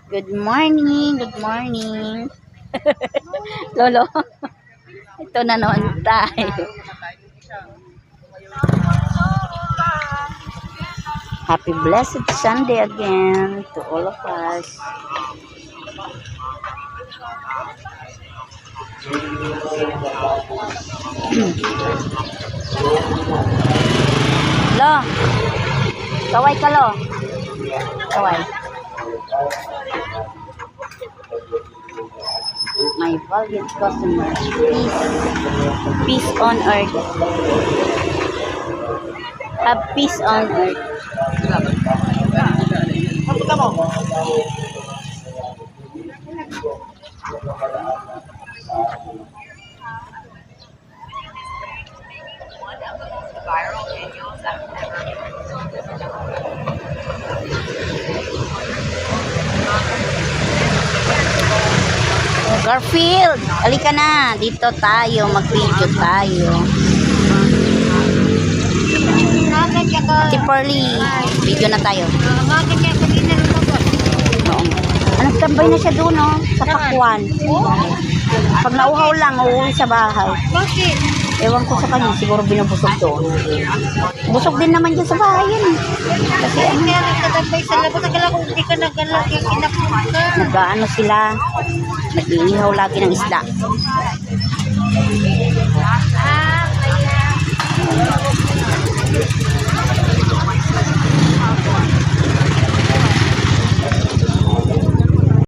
Good morning, good morning. Lolo, ito na naman tayo. Happy blessed Sunday again to all of us. Lo, kaway ka lo. Kaway. My valued customers, peace on earth. Have peace on earth. Garfield, halika na. Dito tayo, mag-video tayo. Si Pearly, video na tayo. Oo. Anong tambay na siya doon, no? Sa pakwan. Pag nauhaw lang, uuwi sa bahay. Bakit? Ewan ko sa kanya, siguro binubusog doon. Busog din naman dyan sa bahay yan. Kasi ano, Kaya nagtatambay sa labas. Akala ko hindi ka naggalak yung inapunta. nag-ano sila, nag-iihaw lagi ng isda. Kaya.